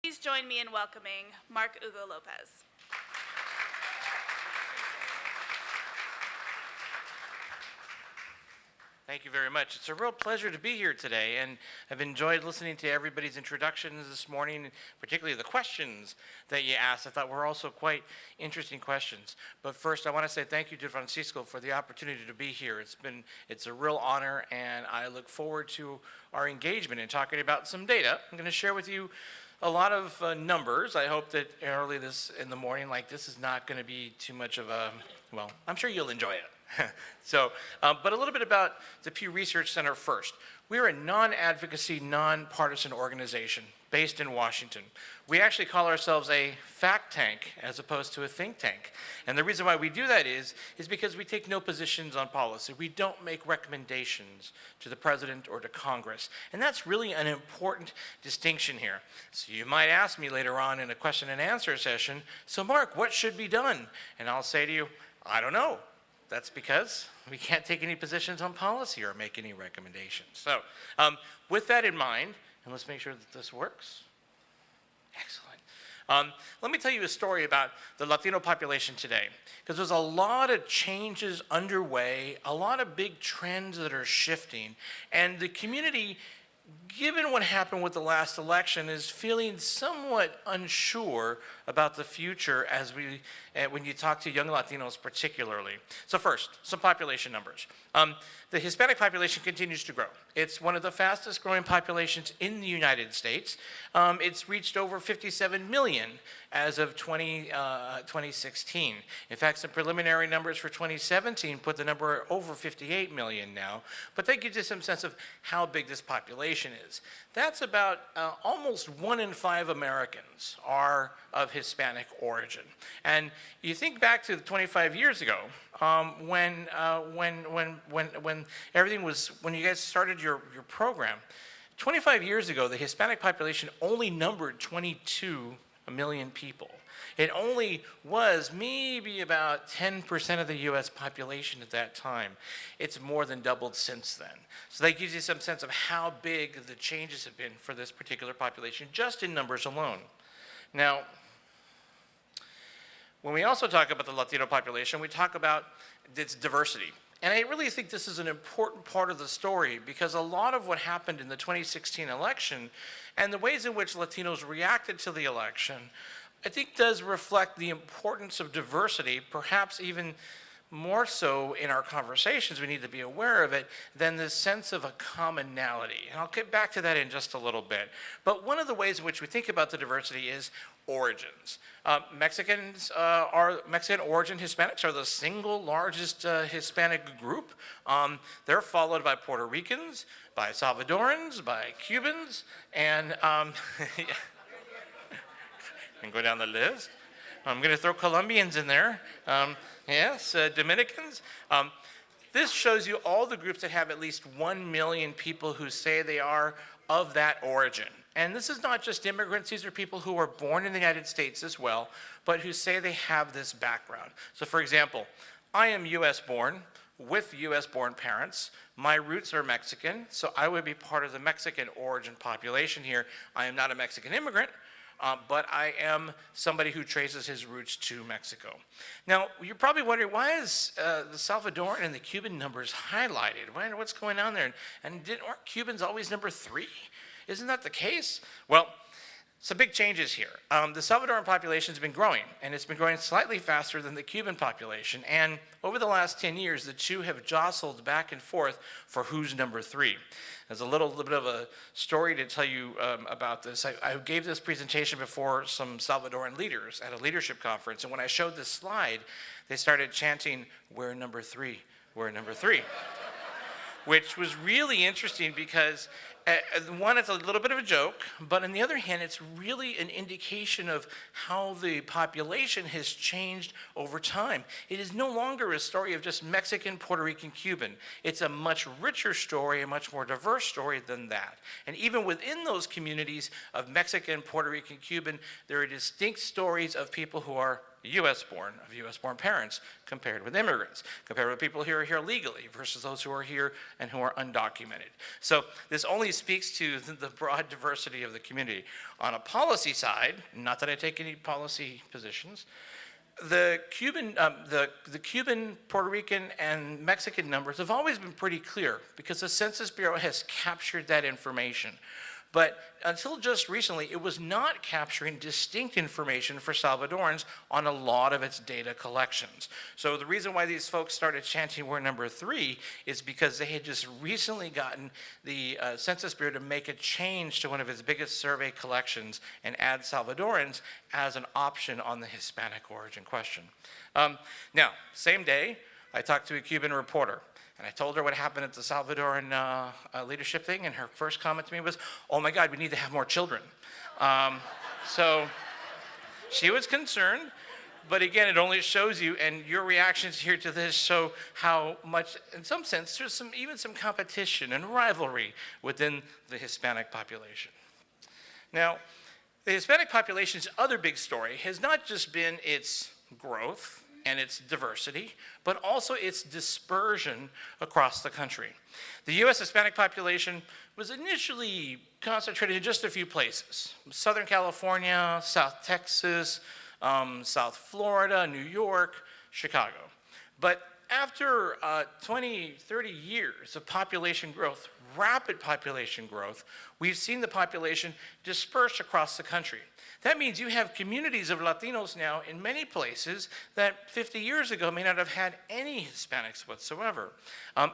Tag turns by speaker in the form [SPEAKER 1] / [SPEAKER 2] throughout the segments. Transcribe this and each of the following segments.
[SPEAKER 1] Please join me in welcoming Mark Hugo Lopez.
[SPEAKER 2] Thank you very much. It's a real pleasure to be here today, and I've enjoyed listening to everybody's introductions this morning, particularly the questions that you asked. I thought were also quite interesting questions. But first, I want to say thank you to Francisco for the opportunity to be here. It's a real honor, and I look forward to our engagement in talking about some data. I'm going to share with you a lot of numbers. I hope that early in the morning like this is not going to be too much of a, well, I'm sure you'll enjoy it. But a little bit about the Pew Research Center first. We're a non-advocacy, non-partisan organization based in Washington. We actually call ourselves a fact tank as opposed to a think tank. And the reason why we do that is because we take no positions on policy. We don't make recommendations to the president or to Congress. And that's really an important distinction here. So you might ask me later on in a question and answer session, so Mark, what should be done? And I'll say to you, I don't know. That's because we can't take any positions on policy or make any recommendations. So with that in mind, and let's make sure that this works. Excellent. Let me tell you a story about the Latino population today, because there's a lot of changes underway, a lot of big trends that are shifting, and the community, given what happened with the last election, is feeling somewhat unsure about the future when you talk to young Latinos particularly. So first, some population numbers. The Hispanic population continues to grow. It's one of the fastest growing populations in the United States. It's reached over 57 million as of 2016. In fact, some preliminary numbers for 2017 put the number over 58 million now, but that gives you some sense of how big this population is. That's about almost 1 in 5 Americans are of Hispanic origin. And you think back to 25 years ago, when everything was, when you guys started your program, 25 years ago, the Hispanic population only numbered 22 million people. It only was maybe about 10% of the US population at that time. It's more than doubled since then. So that gives you some sense of how big the changes have been for this particular population, just in numbers alone. Now, when we also talk about the Latino population, we talk about its diversity. And I really think this is an important part of the story, because a lot of what happened in the 2016 election and the ways in which Latinos reacted to the election, I think does reflect the importance of diversity, perhaps even more so in our conversations, we need to be aware of it, than the sense of a commonality. And I'll get back to that in just a little bit. But one of the ways in which we think about the diversity is origins. Mexican origin Hispanics are the single largest Hispanic group. They're followed by Puerto Ricans, by Salvadorans, by Cubans, and and go down the list. I'm going to throw Colombians in there. Yes, Dominicans. This shows you all the groups that have at least 1 million people who say they are of that origin. And this is not just immigrants, these are people who are born in the United States as well, but who say they have this background. So for example, I am US born with US born parents. My roots are Mexican, so I would be part of the Mexican origin population here. I am not a Mexican immigrant, but I am somebody who traces his roots to Mexico. Now, you're probably wondering, why is the Salvadoran and the Cuban numbers highlighted? What's going on there? And aren't Cubans always number 3? Isn't that the case? Well, some big changes here. The Salvadoran population has been growing, and it's been growing slightly faster than the Cuban population. And over the last 10 years, the two have jostled back and forth for who's number 3. There's a little bit of a story to tell you about this. I gave this presentation before some Salvadoran leaders at a leadership conference, and when I showed this slide, they started chanting, "We're number 3, we're number 3," which was really interesting because one, it's a little bit of a joke, but on the other hand, it's really an indication of how the population has changed over time. It is no longer a story of just Mexican, Puerto Rican, Cuban. It's a much richer story, a much more diverse story than that. And even within those communities of Mexican, Puerto Rican, Cuban, there are distinct stories of people who are of US-born parents, compared with immigrants, compared with people who are here legally versus those who are here and who are undocumented. So this only speaks to the broad diversity of the community. On a policy side, not that I take any policy positions, the Cuban, Puerto Rican, and Mexican numbers have always been pretty clear because the Census Bureau has captured that information. But until just recently, it was not capturing distinct information for Salvadorans on a lot of its data collections. So the reason why these folks started chanting we're number 3 is because they had just recently gotten the Census Bureau to make a change to one of its biggest survey collections and add Salvadorans as an option on the Hispanic origin question. Now, same day, I talked to a Cuban reporter. And I told her what happened at the Salvadoran leadership thing, and her first comment to me was, oh my God, we need to have more children. So she was concerned, but again, it only shows you, and your reactions here to this show how much, in some sense, there's even some competition and rivalry within the Hispanic population. Now, the Hispanic population's other big story has not just been its growth and its diversity, but also its dispersion across the country. The U.S. Hispanic population was initially concentrated in just a few places: Southern California, South Texas, South Florida, New York, Chicago. But after 20, 30 years of population growth, rapid population growth, we've seen the population disperse across the country. That means you have communities of Latinos now in many places that 50 years ago may not have had any Hispanics whatsoever.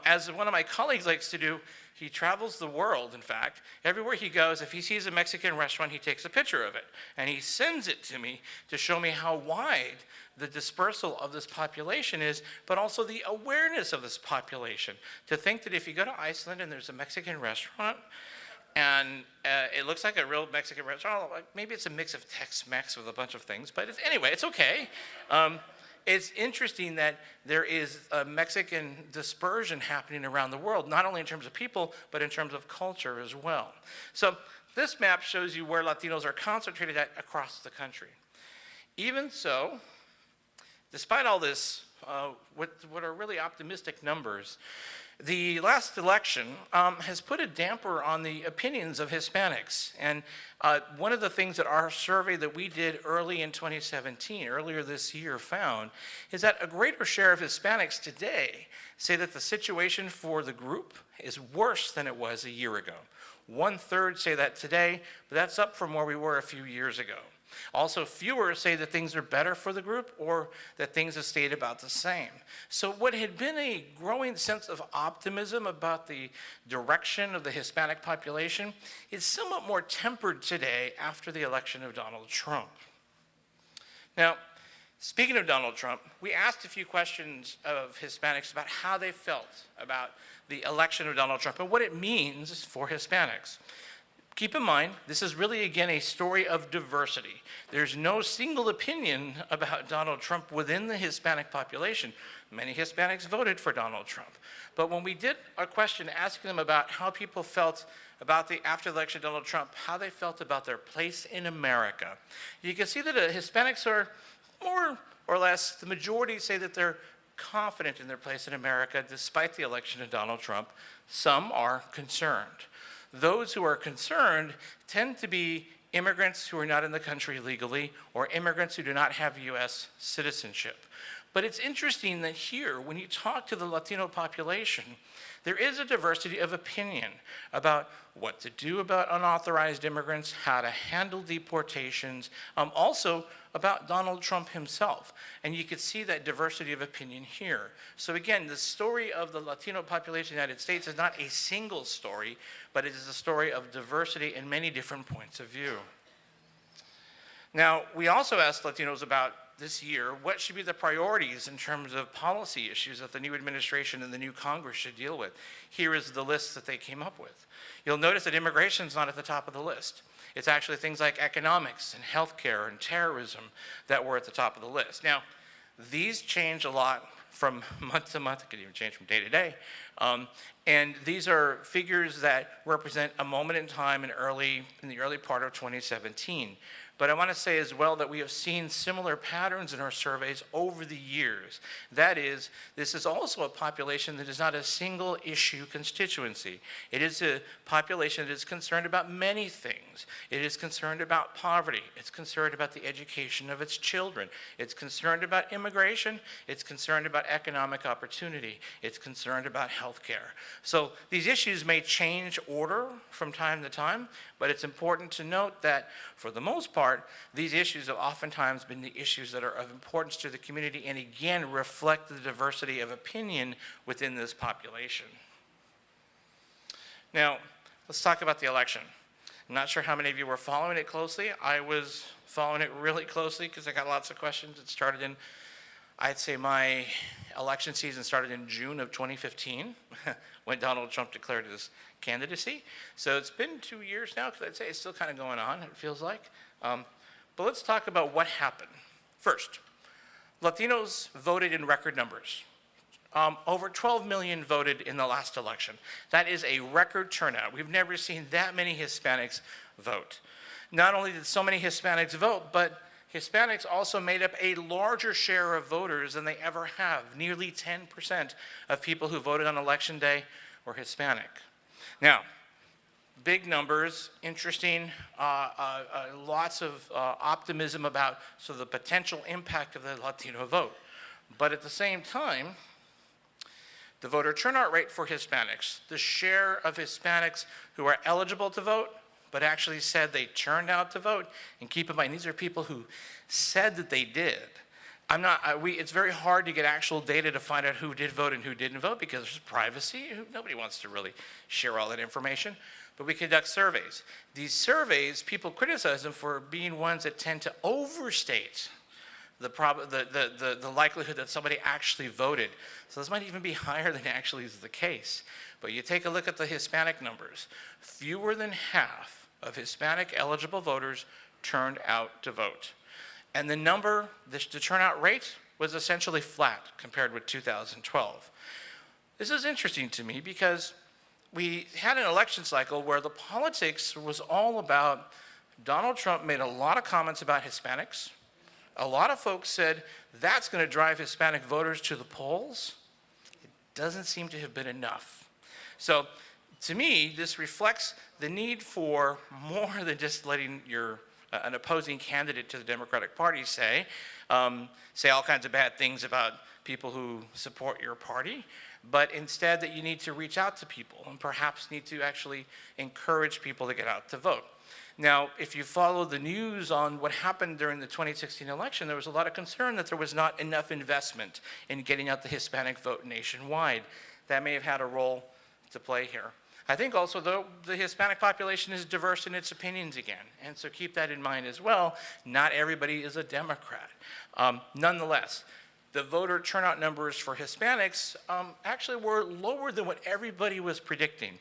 [SPEAKER 2] As one of my colleagues likes to do, he travels the world, in fact. Everywhere he goes, if he sees a Mexican restaurant, he takes a picture of it. And he sends it to me to show me how wide the dispersal of this population is, but also the awareness of this population. To think that if you go to Iceland and there's a Mexican restaurant, and it looks like a real Mexican restaurant, maybe it's a mix of Tex-Mex with a bunch of things, but anyway, it's okay. It's interesting that there is a Mexican dispersion happening around the world, not only in terms of people, but in terms of culture as well. So this map shows you where Latinos are concentrated at across the country. Even so, despite all this, what are really optimistic numbers, the last election has put a damper on the opinions of Hispanics. And one of the things that our survey that we did early in 2017, earlier this year, found is that a greater share of Hispanics today say that the situation for the group is worse than it was a year ago. 1/3 say that today, but that's up from where we were a few years ago. Also, fewer say that things are better for the group or that things have stayed about the same. So what had been a growing sense of optimism about the direction of the Hispanic population is somewhat more tempered today after the election of Donald Trump. Now, speaking of Donald Trump, we asked a few questions of Hispanics about how they felt about the election of Donald Trump and what it means for Hispanics. Keep in mind, this is really, again, a story of diversity. There's no single opinion about Donald Trump within the Hispanic population. Many Hispanics voted for Donald Trump. But when we did a question asking them about how people felt about after the election of Donald Trump, how they felt about their place in America, you can see that Hispanics are more or less, the majority say that they're confident in their place in America despite the election of Donald Trump. Some are concerned. Those who are concerned tend to be immigrants who are not in the country legally or immigrants who do not have U.S. citizenship. But it's interesting that here, when you talk to the Latino population, there is a diversity of opinion about what to do about unauthorized immigrants, how to handle deportations, also about Donald Trump himself. And you can see that diversity of opinion here. So again, the story of the Latino population in the United States is not a single story, but it is a story of diversity in many different points of view. Now, we also asked Latinos about this year, what should be the priorities in terms of policy issues that the new administration and the new Congress should deal with? Here is the list that they came up with. You'll notice that immigration is not at the top of the list. It's actually things like economics and healthcare and terrorism that were at the top of the list. Now, these change a lot from month to month. It could even change from day to day. And these are figures that represent a moment in time in the early part of 2017. But I want to say as well that we have seen similar patterns in our surveys over the years. That is, this is also a population that is not a single issue constituency. It is a population that is concerned about many things. It is concerned about poverty. It's concerned about the education of its children. It's concerned about immigration. It's concerned about economic opportunity. It's concerned about health care. So these issues may change order from time to time, but it's important to note that for the most part, these issues have oftentimes been the issues that are of importance to the community and again reflect the diversity of opinion within this population. Now, let's talk about the election. I'm not sure how many of you were following it closely. I was following it really closely because I got lots of questions. It started in, I'd say my election season started in June of 2015 when Donald Trump declared his candidacy. So it's been 2 years now, because I'd say it's still kind of going on, it feels like. But let's talk about what happened. First, Latinos voted in record numbers. Over 12 million voted in the last election. That is a record turnout. We've never seen that many Hispanics vote. Not only did so many Hispanics vote, but Hispanics also made up a larger share of voters than they ever have. Nearly 10% of people who voted on election day were Hispanic. Now, big numbers, interesting, lots of optimism about the potential impact of the Latino vote. But at the same time, the voter turnout rate for Hispanics, the share of Hispanics who are eligible to vote, but actually said they turned out to vote, and keep in mind, these are people who said that they did. It's very hard to get actual data to find out who did vote and who didn't vote because there's privacy. Nobody wants to really share all that information. But we conduct surveys. These surveys, people criticize them for being ones that tend to overstate the likelihood that somebody actually voted. So this might even be higher than actually is the case. But you take a look at the Hispanic numbers. Fewer than half of Hispanic eligible voters turned out to vote. And the turnout rate was essentially flat compared with 2012. This is interesting to me because we had an election cycle where the politics was all about Donald Trump made a lot of comments about Hispanics. A lot of folks said that's going to drive Hispanic voters to the polls. It doesn't seem to have been enough. So to me, this reflects the need for more than just letting an opposing candidate to the Democratic Party say all kinds of bad things about people who support your party, but instead that you need to reach out to people and perhaps need to actually encourage people to get out to vote. Now, if you follow the news on what happened during the 2016 election, there was a lot of concern that there was not enough investment in getting out the Hispanic vote nationwide. That may have had a role to play here. I think also, though, the Hispanic population is diverse in its opinions again, and so keep that in mind as well. Not everybody is a Democrat. Nonetheless, the voter turnout numbers for Hispanics actually were lower than what everybody was predicting.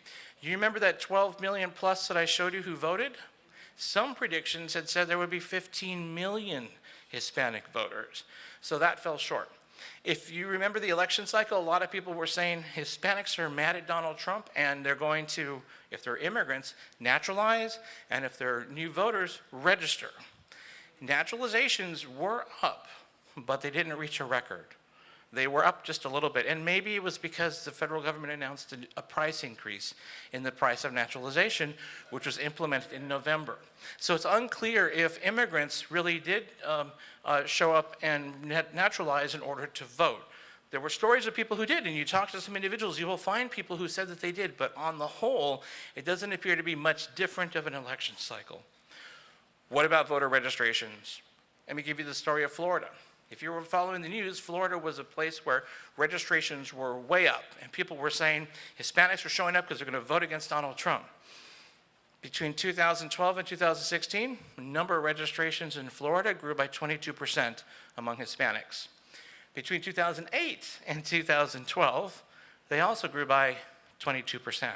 [SPEAKER 2] You remember that 12 million plus that I showed you who voted? Some predictions had said there would be 15 million Hispanic voters, so that fell short. If you remember the election cycle, a lot of people were saying Hispanics are mad at Donald Trump and they're going to, if they're immigrants, naturalize, and if they're new voters, register. Naturalizations were up, but they didn't reach a record. They were up just a little bit, and maybe it was because the federal government announced a price increase in the price of naturalization, which was implemented in November. So it's unclear if immigrants really did show up and naturalize in order to vote. There were stories of people who did, and you talk to some individuals, you will find people who said that they did, but on the whole, it doesn't appear to be much different of an election cycle. What about voter registrations? Let me give you the story of Florida. If you were following the news, Florida was a place where registrations were way up, and people were saying Hispanics are showing up because they're going to vote against Donald Trump. Between 2012 and 2016, the number of registrations in Florida grew by 22% among Hispanics. Between 2008 and 2012, they also grew by 22%.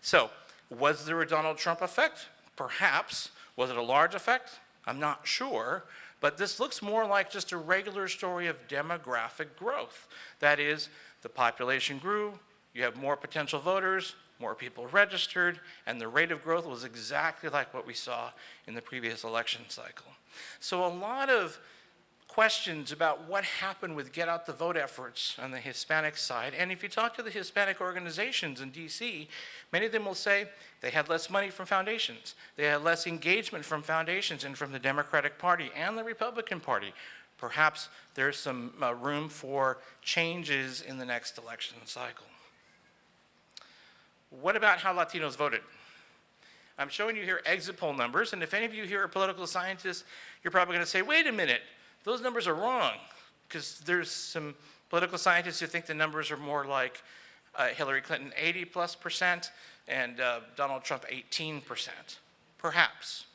[SPEAKER 2] So, was there a Donald Trump effect? Perhaps. Was it a large effect? I'm not sure. But this looks more like just a regular story of demographic growth. That is, the population grew, you have more potential voters, more people registered, and the rate of growth was exactly like what we saw in the previous election cycle. So a lot of questions about what happened with get out the vote efforts on the Hispanic side. And if you talk to the Hispanic organizations in DC, many of them will say they had less money from foundations. They had less engagement from foundations and from the Democratic Party and the Republican Party. Perhaps there's some room for changes in the next election cycle. What about how Latinos voted? I'm showing you here exit poll numbers, and if any of you here are political scientists, you're probably going to say, wait a minute, those numbers are wrong, because there's some political scientists who think the numbers are more like Hillary Clinton 80+% and Donald Trump 18%. Perhaps.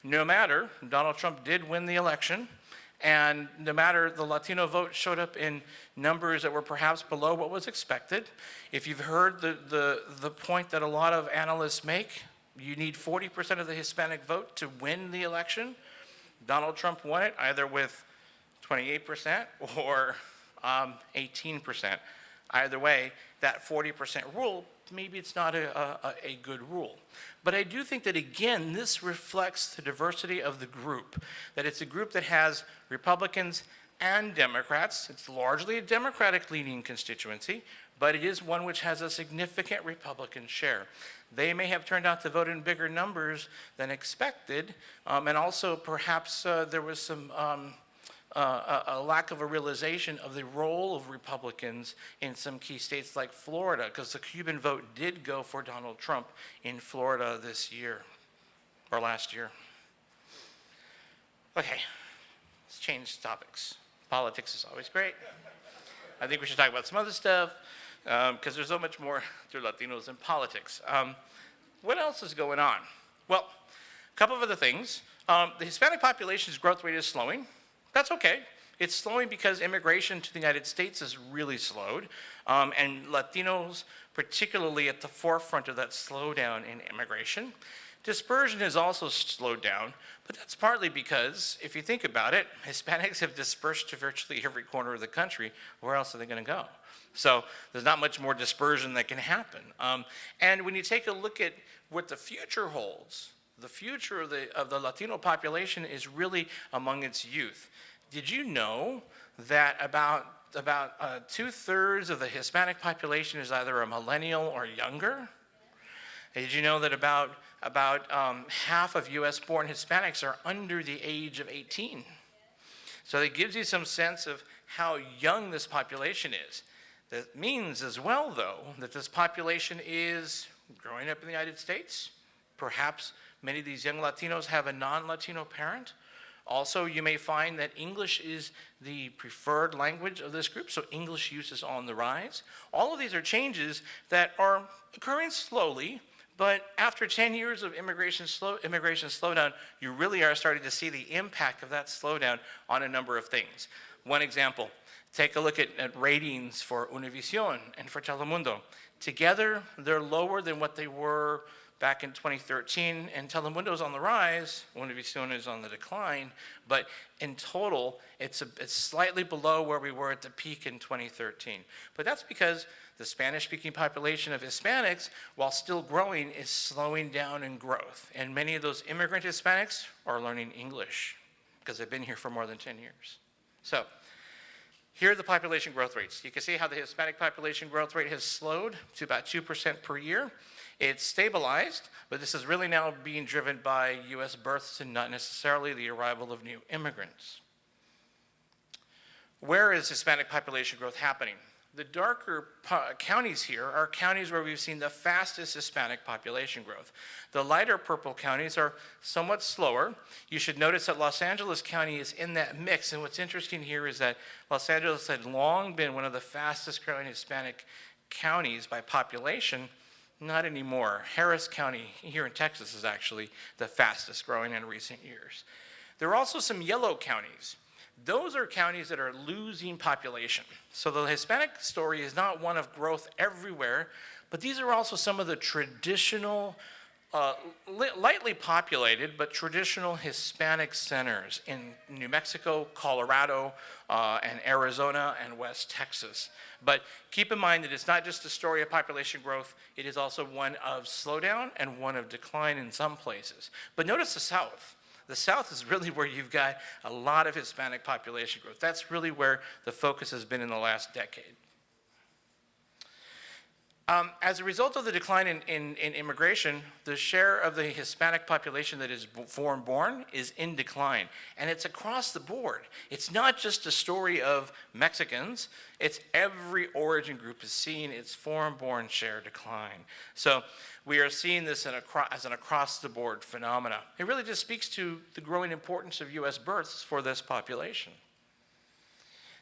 [SPEAKER 2] No matter, Donald Trump did win the election, and no matter, the Latino vote showed up in numbers that were perhaps below what was expected. If you've heard the point that a lot of analysts make, you need 40% of the Hispanic vote to win the election. Donald Trump won it either with 28% or 18%. Either way, that 40% rule, maybe it's not a good rule. But I do think that, again, this reflects the diversity of the group, that it's a group that has Republicans and Democrats. It's largely a Democratic-leaning constituency, but it is one which has a significant Republican share. They may have turned out to vote in bigger numbers than expected, and also perhaps there was some a lack of a realization of the role of Republicans in some key states like Florida, because the Cuban vote did go for Donald Trump in Florida this year, or last year. Okay, let's change topics. Politics is always great. I think we should talk about some other stuff, because there's so much more to Latinos in politics. What else is going on? Well, a couple of other things. The Hispanic population's growth rate is slowing. That's okay. It's slowing because immigration to the United States has really slowed, and Latinos particularly at the forefront of that slowdown in immigration. Dispersion has also slowed down, but that's partly because, if you think about it, Hispanics have dispersed to virtually every corner of the country. Where else are they going to go? So there's not much more dispersion that can happen. And when you take a look at what the future holds, the future of the Latino population is really among its youth. Did you know that about 2/3 of the Hispanic population is either a millennial or younger? Did you know that about half of U.S.-born Hispanics are under the age of 18? So it gives you some sense of how young this population is. That means as well, though, that this population is growing up in the United States. Perhaps many of these young Latinos have a non-Latino parent. Also, you may find that English is the preferred language of this group, so English use is on the rise. All of these are changes that are occurring slowly, but after 10 years of immigration slowdown, you really are starting to see the impact of that slowdown on a number of things. One example, take a look at ratings for Univision and for Telemundo. Together, they're lower than what they were back in 2013, and Telemundo's on the rise, Univision is on the decline, but in total, it's slightly below where we were at the peak in 2013. But that's because the Spanish-speaking population of Hispanics, while still growing, is slowing down in growth. And many of those immigrant Hispanics are learning English because they've been here for more than 10 years. So here are the population growth rates. You can see how the Hispanic population growth rate has slowed to about 2% per year. It's stabilized, but this is really now being driven by U.S. births and not necessarily the arrival of new immigrants. Where is Hispanic population growth happening? The darker counties here are counties where we've seen the fastest Hispanic population growth. The lighter purple counties are somewhat slower. You should notice that Los Angeles County is in that mix, and what's interesting here is that Los Angeles had long been one of the fastest growing Hispanic counties by population. Not anymore. Harris County here in Texas is actually the fastest growing in recent years. There are also some yellow counties. Those are counties that are losing population. So the Hispanic story is not one of growth everywhere, but these are also some of the traditional lightly populated, but traditional Hispanic centers in New Mexico, Colorado, and Arizona, and West Texas. But keep in mind that it's not just a story of population growth, it is also one of slowdown and one of decline in some places. But notice the South. The South is really where you've got a lot of Hispanic population growth. That's really where the focus has been in the last decade. As a result of the decline in immigration, the share of the Hispanic population that is foreign-born is in decline. And it's across the board. It's not just a story of Mexicans. It's every origin group is seeing its foreign-born share decline. So we are seeing this as an across-the-board phenomena. It really just speaks to the growing importance of U.S. births for this population.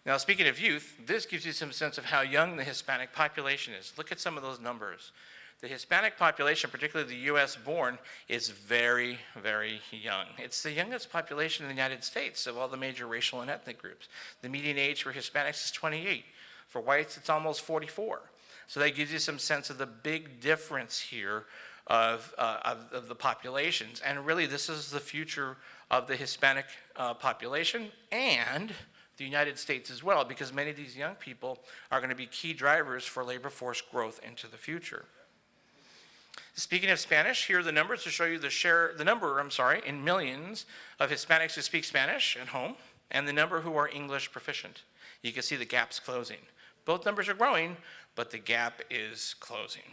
[SPEAKER 2] Now, speaking of youth, this gives you some sense of how young the Hispanic population is. Look at some of those numbers. The Hispanic population, particularly the U.S. born, is very, very young. It's the youngest population in the United States of all the major racial and ethnic groups. The median age for Hispanics is 28. For whites, it's almost 44. So that gives you some sense of the big difference here of the populations. And really, this is the future of the Hispanic population and the United States as well, because many of these young people are going to be key drivers for labor force growth into the future. Speaking of Spanish, here are the numbers to show you the number in millions of Hispanics who speak Spanish at home and the number who are English proficient. You can see the gap's closing. Both numbers are growing, but the gap is closing.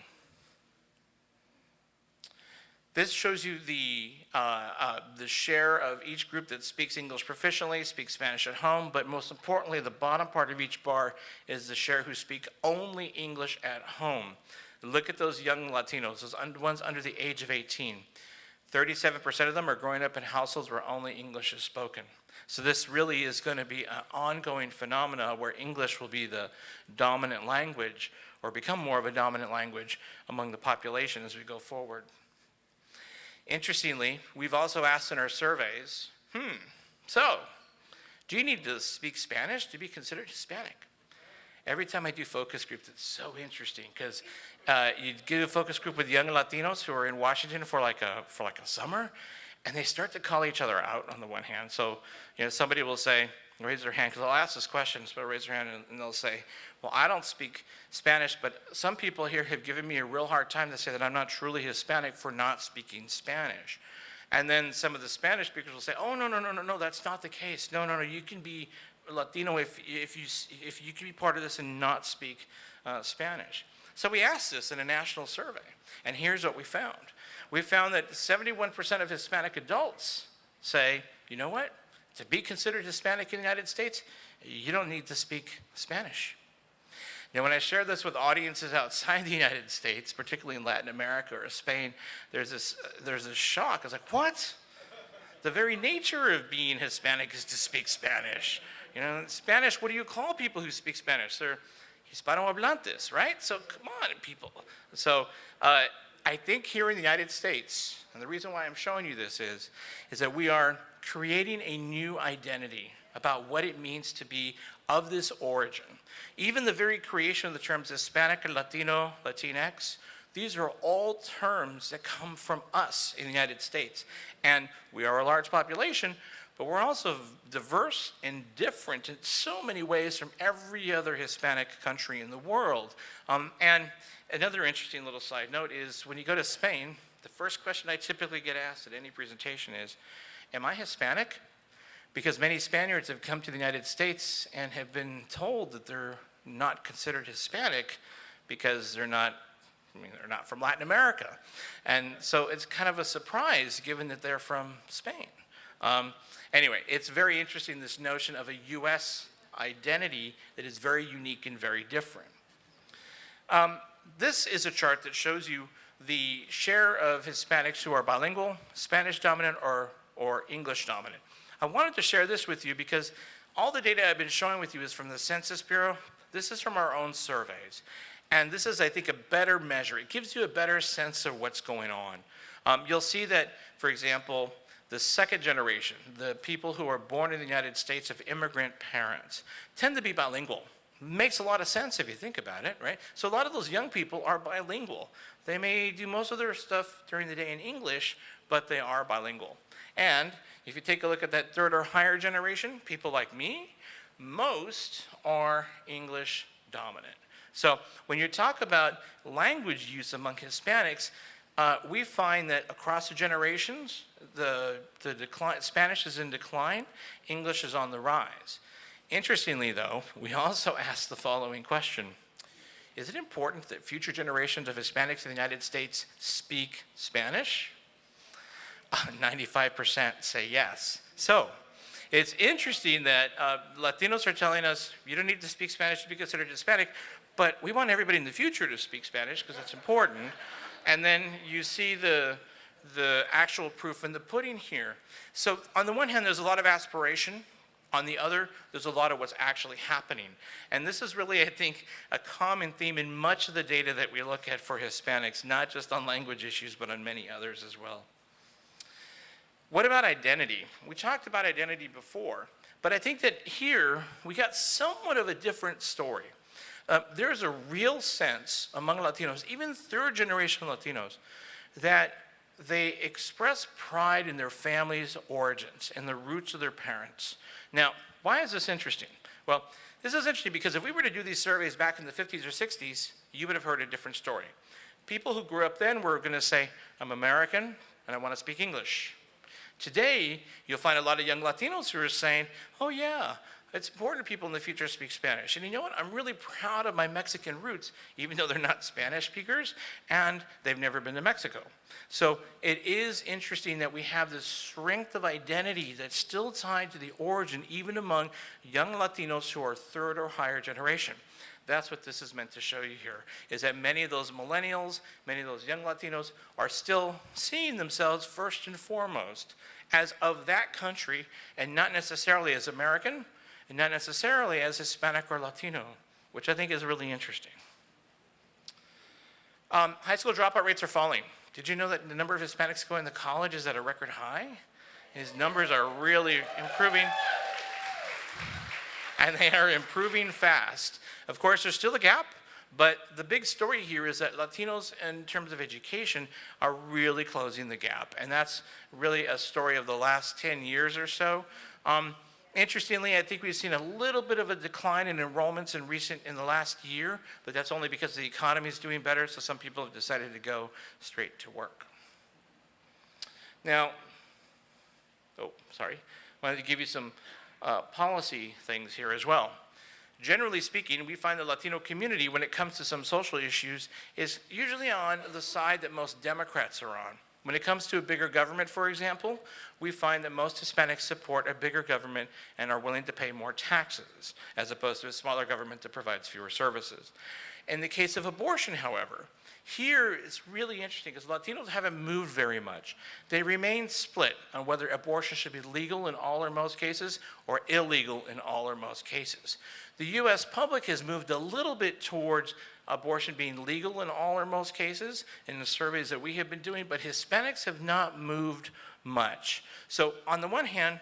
[SPEAKER 2] This shows you the share of each group that speaks English proficiently, speaks Spanish at home, but most importantly, the bottom part of each bar is the share who speak only English at home. Look at those young Latinos, those ones under the age of 18. 37% of them are growing up in households where only English is spoken. So this really is going to be an ongoing phenomena where English will be the dominant language or become more of a dominant language among the population as we go forward. Interestingly, we've also asked in our surveys, so do you need to speak Spanish to be considered Hispanic? Every time I do focus groups, it's so interesting because you get a focus group with young Latinos who are in Washington for like a summer, and they start to call each other out on the one hand. So, somebody will say, raise their hand, because I'll ask this question, so raise their hand, and they'll say, well, I don't speak Spanish, but some people here have given me a real hard time to say that I'm not truly Hispanic for not speaking Spanish. And then some of the Spanish speakers will say, oh, no, that's not the case. No, you can be Latino if you can be part of this and not speak Spanish. So we asked this in a national survey, and here's what we found. We found that 71% of Hispanic adults say, you know what? To be considered Hispanic in the United States, you don't need to speak Spanish. Now, when I share this with audiences outside the United States, particularly in Latin America or Spain, there's this shock. I was like, what? The very nature of being Hispanic is to speak Spanish. Spanish, what do you call people who speak Spanish? They're Hispanohablantes, right? So come on, people. So I think here in the United States, and the reason why I'm showing you this is that we are creating a new identity about what it means to be of this origin. Even the very creation of the terms Hispanic, Latino, Latinx, these are all terms that come from us in the United States. And we are a large population, but we're also diverse and different in so many ways from every other Hispanic country in the world. And another interesting little side note is when you go to Spain, the first question I typically get asked at any presentation is, am I Hispanic? Because many Spaniards have come to the United States and have been told that they're not considered Hispanic because they're not from Latin America. And so it's kind of a surprise given that they're from Spain. Anyway, it's very interesting, this notion of a U.S. identity that is very unique and very different. This is a chart that shows you the share of Hispanics who are bilingual, Spanish dominant, or English dominant. I wanted to share this with you because all the data I've been showing with you is from the Census Bureau. This is from our own surveys. And this is, I think, a better measure. It gives you a better sense of what's going on. You'll see that, for example, the second generation, the people who are born in the United States of immigrant parents, tend to be bilingual. Makes a lot of sense if you think about it, right? So a lot of those young people are bilingual. They may do most of their stuff during the day in English, but they are bilingual. And if you take a look at that third or higher generation, people like me, most are English dominant. So when you talk about language use among Hispanics, we find that across the generations, the Spanish is in decline, English is on the rise. Interestingly, though, we also ask the following question. Is it important that future generations of Hispanics in the United States speak Spanish? 95% say yes. So it's interesting that Latinos are telling us, you don't need to speak Spanish to be considered Hispanic, but we want everybody in the future to speak Spanish because it's important. And then you see the actual proof in the pudding here. So on the one hand, there's a lot of aspiration. On the other, there's a lot of what's actually happening. And this is really, I think, a common theme in much of the data that we look at for Hispanics, not just on language issues, but on many others as well. What about identity? We talked about identity before, but I think that here we got somewhat of a different story. There's a real sense among Latinos, even third-generation Latinos, that they express pride in their family's origins and the roots of their parents. Now, why is this interesting? Well, this is interesting because if we were to do these surveys back in the 50s or 60s, you would have heard a different story. People who grew up then were going to say, I'm American and I want to speak English. Today, you'll find a lot of young Latinos who are saying, oh yeah, it's important people in the future speak Spanish. And you know what? I'm really proud of my Mexican roots, even though they're not Spanish speakers and they've never been to Mexico. So it is interesting that we have this strength of identity that's still tied to the origin, even among young Latinos who are third or higher generation. That's what this is meant to show you here, is that many of those millennials, many of those young Latinos are still seeing themselves first and foremost as of that country and not necessarily as American, and not necessarily as Hispanic or Latino, which I think is really interesting. High school dropout rates are falling. Did you know that the number of Hispanics going to college is at a record high? His numbers are really improving, and they are improving fast. Of course, there's still a gap, but the big story here is that Latinos, in terms of education, are really closing the gap, and that's really a story of the last 10 years or so. Interestingly, I think we've seen a little bit of a decline in enrollments in the last year, but that's only because the economy is doing better, so some people have decided to go straight to work. Now, I wanted to give you some policy things here as well. Generally speaking, we find the Latino community, when it comes to some social issues, is usually on the side that most Democrats are on. When it comes to a bigger government, for example, we find that most Hispanics support a bigger government and are willing to pay more taxes, as opposed to a smaller government that provides fewer services. In the case of abortion, however, here it's really interesting because Latinos haven't moved very much. They remain split on whether abortion should be legal in all or most cases or illegal in all or most cases. The U.S. public has moved a little bit towards abortion being legal in all or most cases in the surveys that we have been doing, but Hispanics have not moved much. So on the one hand,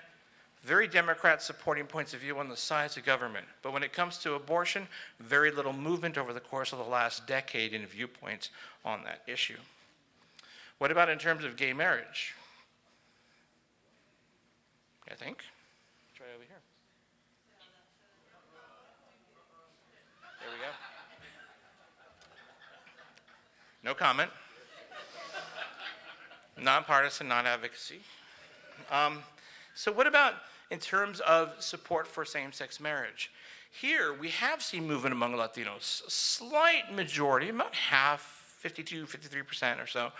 [SPEAKER 2] very Democrat supporting points of view on the size of government. But when it comes to abortion, very little movement over the course of the last decade in viewpoints on that issue. What about in terms of gay marriage? I think. Try over here. There we go. No comment. Nonpartisan, non-advocacy. So what about in terms of support for same-sex marriage? Here, we have seen movement among Latinos, a slight majority, about half, 52, 53% or so,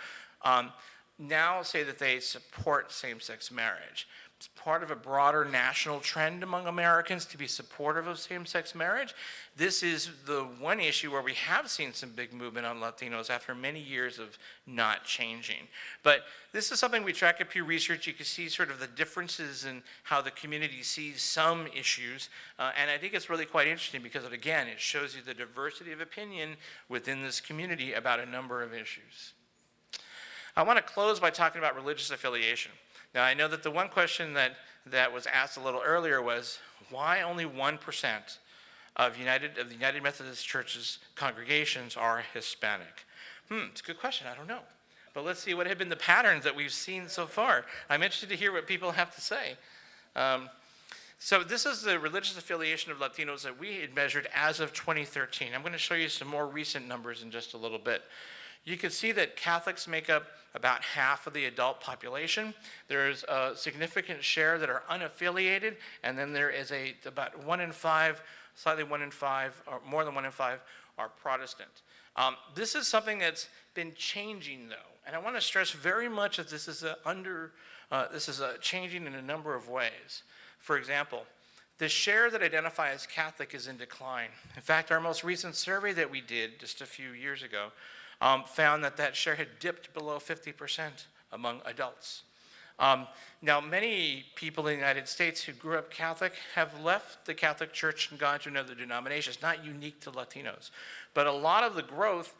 [SPEAKER 2] now say that they support same-sex marriage. It's part of a broader national trend among Americans to be supportive of same-sex marriage. This is the one issue where we have seen some big movement on Latinos after many years of not changing. But this is something we track at Pew Research. You can see sort of the differences in how the community sees some issues. And I think it's really quite interesting because, again, it shows you the diversity of opinion within this community about a number of issues. I want to close by talking about religious affiliation. Now, I know that the one question that was asked a little earlier was, why only 1% of the United Methodist Church's congregations are Hispanic? It's a good question. I don't know. But let's see what have been the patterns that we've seen so far. I'm interested to hear what people have to say. So this is the religious affiliation of Latinos that we had measured as of 2013. I'm going to show you some more recent numbers in just a little bit. You can see that Catholics make up about half of the adult population. There's a significant share that are unaffiliated, and then there is about 1 in 5, slightly 1 in 5, or more than 1 in 5 are Protestant. This is something that's been changing, though, and I want to stress very much that this is changing in a number of ways. For example, the share that identify as Catholic is in decline. In fact, our most recent survey that we did just a few years ago found that share had dipped below 50% among adults. Now, many people in the United States who grew up Catholic have left the Catholic Church and gone to another denomination. It's not unique to Latinos. But a lot of the growth,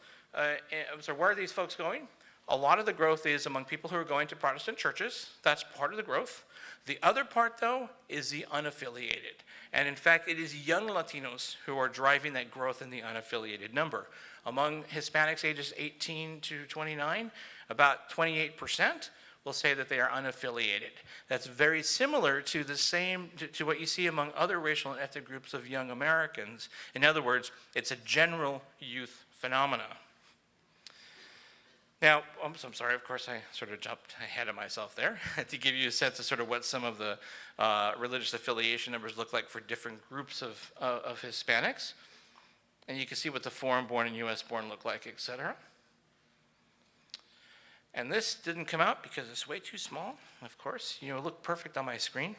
[SPEAKER 2] so where are these folks going? A lot of the growth is among people who are going to Protestant churches. That's part of the growth. The other part, though, is the unaffiliated. And in fact, it is young Latinos who are driving that growth in the unaffiliated number. Among Hispanics ages 18 to 29, about 28% will say that they are unaffiliated. That's very similar to to what you see among other racial and ethnic groups of young Americans. In other words, it's a general youth phenomena. Now, I'm sorry, of course, I sort of jumped ahead of myself there to give you a sense of sort of what some of the religious affiliation numbers look like for different groups of Hispanics. And you can see what the foreign-born and U.S.-born look like, et cetera. And this didn't come out because it's way too small, of course. It looked perfect on my screen.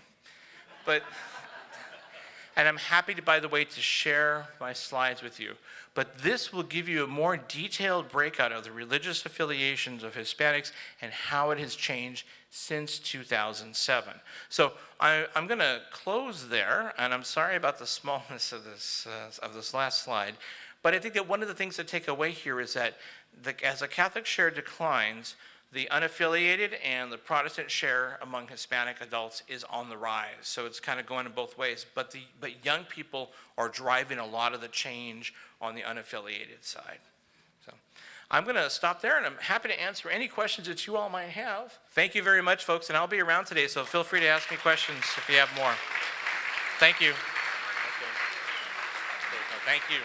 [SPEAKER 2] And I'm happy, by the way, to share my slides with you. But this will give you a more detailed breakout of the religious affiliations of Hispanics and how it has changed since 2007. So I'm going to close there, and I'm sorry about the smallness of this last slide. But I think that one of the things to take away here is that as the Catholic share declines, the unaffiliated and the Protestant share among Hispanic adults is on the rise. So it's kind of going in both ways. But young people are driving a lot of the change on the unaffiliated side. So I'm going to stop there, and I'm happy to answer any questions that you all might have. Thank you very much, folks, and I'll be around today, so feel free to ask me questions if you have more. Thank you. Okay. Thank you.